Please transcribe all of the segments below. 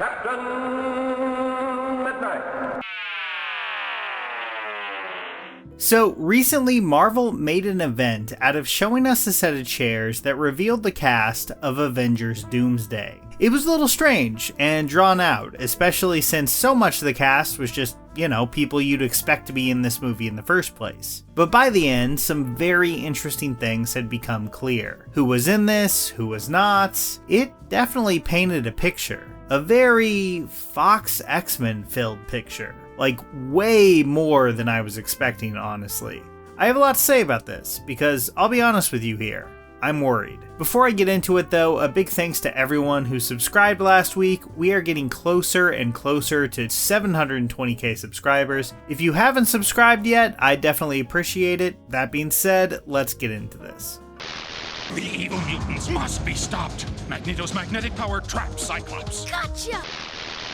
Captain Midnight. So recently, Marvel made an event out of showing us a set of chairs that revealed the cast of Avengers Doomsday. It was a little strange and drawn out, especially since so much of the cast was just, people you'd expect to be in this movie in the first place. But by the end, some very interesting things had become clear. Who was in this, who was not. It definitely painted a picture. A very Fox X-Men filled picture. Like, way more than I was expecting, honestly. I have a lot to say about this, because I'll be honest with you here. I'm worried. Before I get into it though, a big thanks to everyone who subscribed last week. We are getting closer and closer to 720k subscribers. If you haven't subscribed yet, I definitely appreciate it. That being said, let's get into this. The evil mutants must be stopped. Magneto's magnetic power traps Cyclops. Gotcha!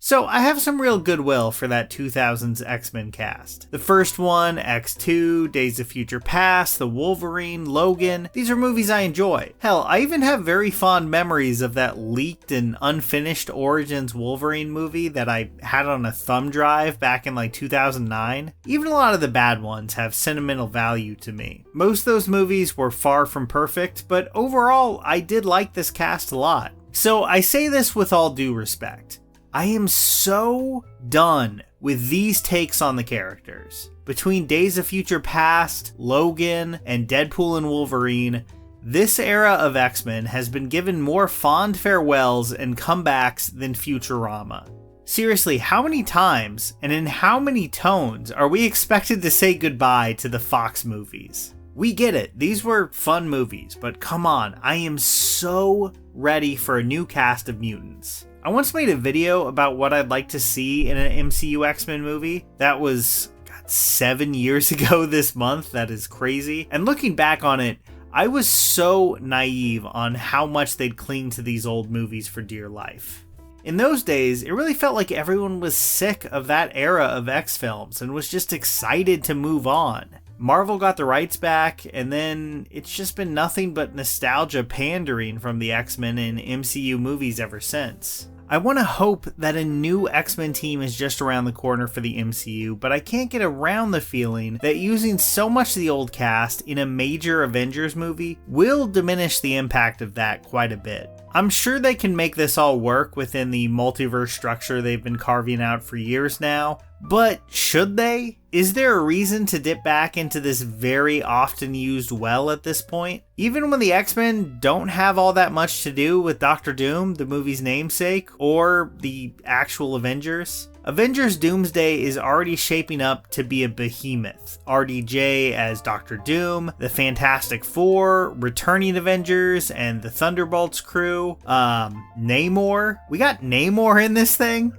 So I have some real goodwill for that 2000s X-Men cast. The first one, X2, Days of Future Past, The Wolverine, Logan, these are movies I enjoy. Hell, I even have very fond memories of that leaked and unfinished Origins Wolverine movie that I had on a thumb drive back in 2009. Even a lot of the bad ones have sentimental value to me. Most of those movies were far from perfect, but overall I did like this cast a lot. So I say this with all due respect. I am so done with these takes on the characters. Between Days of Future Past, Logan, and Deadpool and Wolverine, this era of X-Men has been given more fond farewells and comebacks than Futurama. Seriously, how many times and in how many tones are we expected to say goodbye to the Fox movies? We get it, these were fun movies, but come on, I am so ready for a new cast of mutants. I once made a video about what I'd like to see in an MCU X-Men movie. That was, 7 years ago this month. That is crazy. And looking back on it, I was so naive on how much they'd cling to these old movies for dear life. In those days, it really felt like everyone was sick of that era of X-films and was just excited to move on. Marvel got the rights back, and then it's just been nothing but nostalgia pandering from the X-Men and MCU movies ever since. I want to hope that a new X-Men team is just around the corner for the MCU, but I can't get around the feeling that using so much of the old cast in a major Avengers movie will diminish the impact of that quite a bit. I'm sure they can make this all work within the multiverse structure they've been carving out for years now, but should they? Is there a reason to dip back into this very often used well at this point? Even when the X-Men don't have all that much to do with Doctor Doom, the movie's namesake, or the actual Avengers? Avengers Doomsday is already shaping up to be a behemoth. RDJ as Doctor Doom, the Fantastic Four, returning Avengers, and the Thunderbolts crew. Namor? We got Namor in this thing?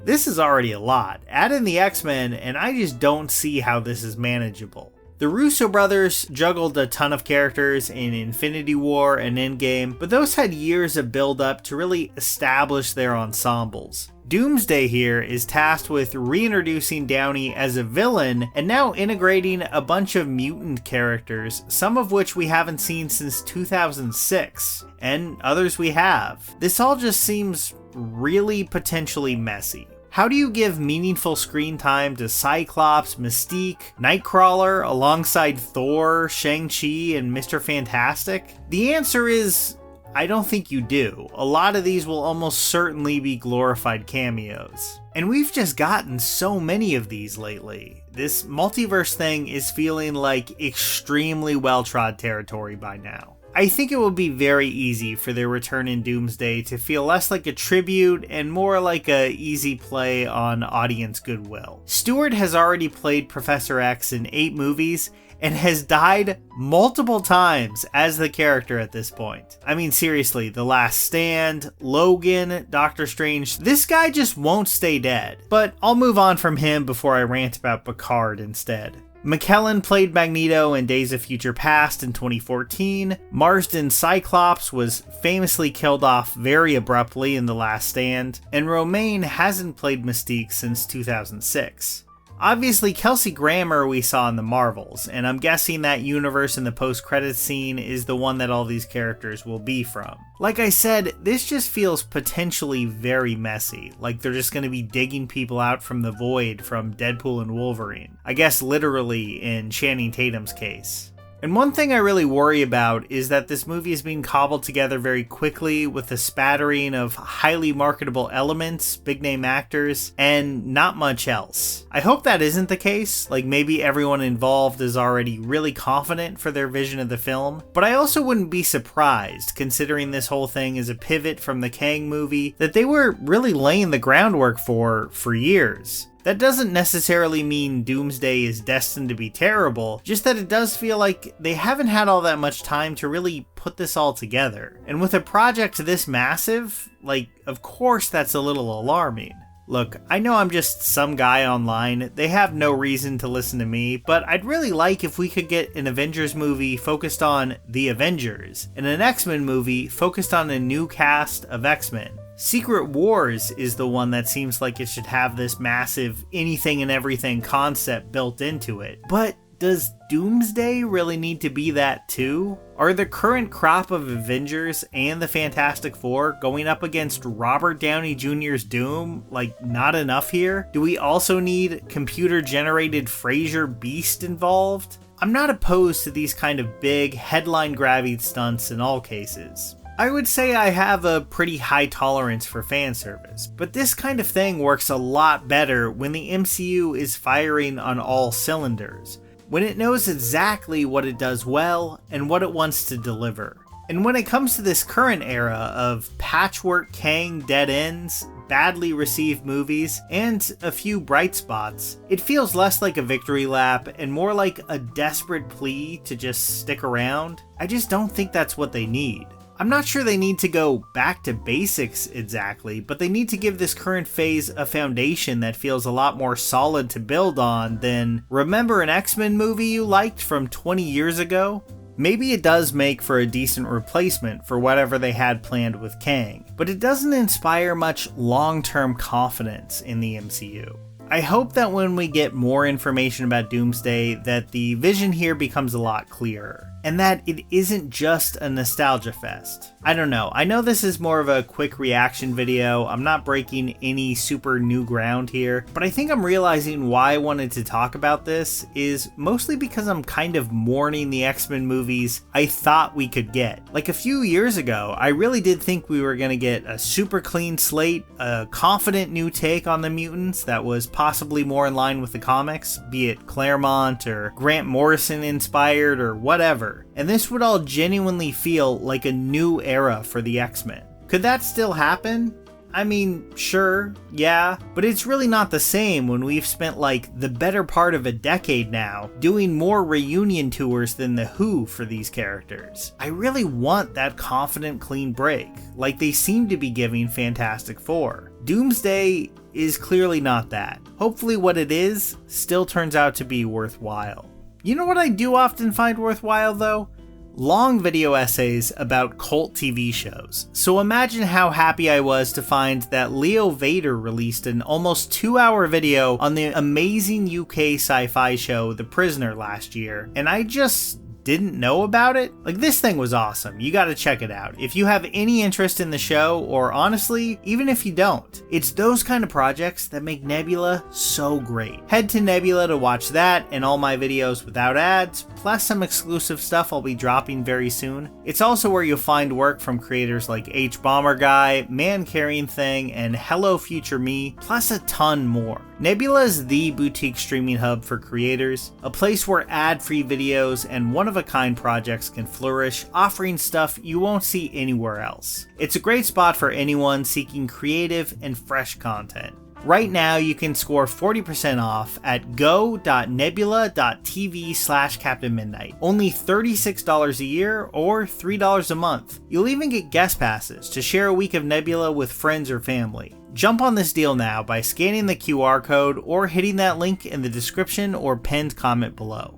This is already a lot. Add in the X-Men, and I just don't see how this is manageable. The Russo brothers juggled a ton of characters in Infinity War and Endgame, but those had years of build-up to really establish their ensembles. Doomsday here is tasked with reintroducing Downey as a villain and now integrating a bunch of mutant characters, some of which we haven't seen since 2006, and others we have. This all just seems really potentially messy. How do you give meaningful screen time to Cyclops, Mystique, Nightcrawler alongside Thor, Shang-Chi, and Mr. Fantastic? The answer is, I don't think you do. A lot of these will almost certainly be glorified cameos. And we've just gotten so many of these lately. This multiverse thing is feeling like extremely well-trod territory by now. I think it will be very easy for their return in Doomsday to feel less like a tribute and more like a easy play on audience goodwill. Stewart has already played Professor X in 8 movies and has died multiple times as the character at this point. I mean, seriously, The Last Stand, Logan, Doctor Strange, this guy just won't stay dead. But I'll move on from him before I rant about Picard instead. McKellen played Magneto in Days of Future Past in 2014. Marsden Cyclops was famously killed off very abruptly in The Last Stand, and Romaine hasn't played Mystique since 2006. Obviously, Kelsey Grammer we saw in the Marvels, and I'm guessing that universe in the post-credits scene is the one that all these characters will be from. Like I said, this just feels potentially very messy, like they're just going to be digging people out from the void from Deadpool and Wolverine. I guess literally in Channing Tatum's case. And one thing I really worry about is that this movie is being cobbled together very quickly with a spattering of highly marketable elements, big name actors, and not much else. I hope that isn't the case, like maybe everyone involved is already really confident for their vision of the film, but I also wouldn't be surprised, considering this whole thing is a pivot from the Kang movie that they were really laying the groundwork for years. That doesn't necessarily mean Doomsday is destined to be terrible, just that it does feel like they haven't had all that much time to really put this all together. And with a project this massive, like, of course that's a little alarming. Look, I know I'm just some guy online, they have no reason to listen to me, but I'd really like if we could get an Avengers movie focused on the Avengers, and an X-Men movie focused on a new cast of X-Men. Secret Wars is the one that seems like it should have this massive anything and everything concept built into it. But does Doomsday really need to be that too? Are the current crop of Avengers and the Fantastic Four going up against Robert Downey Jr.'s Doom like not enough here? Do we also need computer-generated Fraser Beast involved? I'm not opposed to these kind of big, headline-grabbing stunts in all cases. I would say I have a pretty high tolerance for fan service, but this kind of thing works a lot better when the MCU is firing on all cylinders, when it knows exactly what it does well and what it wants to deliver. And when it comes to this current era of patchwork Kang dead ends, badly received movies, and a few bright spots, it feels less like a victory lap and more like a desperate plea to just stick around. I just don't think that's what they need. I'm not sure they need to go back to basics exactly, but they need to give this current phase a foundation that feels a lot more solid to build on than, remember an X-Men movie you liked from 20 years ago? Maybe it does make for a decent replacement for whatever they had planned with Kang, but it doesn't inspire much long-term confidence in the MCU. I hope that when we get more information about Doomsday, that the vision here becomes a lot clearer, and that it isn't just a nostalgia fest. I don't know, I know this is more of a quick reaction video, I'm not breaking any super new ground here, but I think I'm realizing why I wanted to talk about this is mostly because I'm kind of mourning the X-Men movies I thought we could get. Like a few years ago, I really did think we were gonna get a super clean slate, a confident new take on the mutants that was possibly more in line with the comics, be it Claremont or Grant Morrison inspired or whatever. And this would all genuinely feel like a new era for the X-Men. Could that still happen? I mean, sure, yeah, but it's really not the same when we've spent like the better part of a decade now doing more reunion tours than The Who for these characters. I really want that confident, clean break, like they seem to be giving Fantastic Four. Doomsday is clearly not that. Hopefully what it is still turns out to be worthwhile. You know what I do often find worthwhile though? Long video essays about cult TV shows. So imagine how happy I was to find that Leo Vader released an almost 2-hour video on the amazing UK sci-fi show The Prisoner last year, and I just didn't know about it. Like, this thing was awesome. You gotta check it out. If you have any interest in the show, or honestly, even if you don't, it's those kind of projects that make Nebula so great. Head to Nebula to watch that and all my videos without ads, plus some exclusive stuff I'll be dropping very soon. It's also where you'll find work from creators like H Bomber Guy, Man Carrying Thing, and Hello Future Me, plus a ton more. Nebula is the boutique streaming hub for creators, a place where ad-free videos and one-of-a-kind projects can flourish, offering stuff you won't see anywhere else. It's a great spot for anyone seeking creative and fresh content. Right now, you can score 40% off at go.nebula.tv/captainmidnight. Only $36 a year or $3 a month. You'll even get guest passes to share a week of Nebula with friends or family. Jump on this deal now by scanning the QR code or hitting that link in the description or pinned comment below.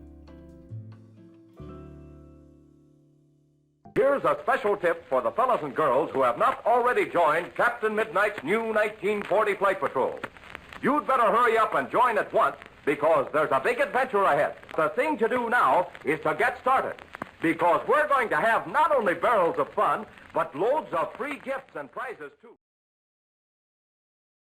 Here's a special tip for the fellas and girls who have not already joined Captain Midnight's new 1940 Flight Patrol. You'd better hurry up and join at once, because there's a big adventure ahead. The thing to do now is to get started, because we're going to have not only barrels of fun, but loads of free gifts and prizes, too.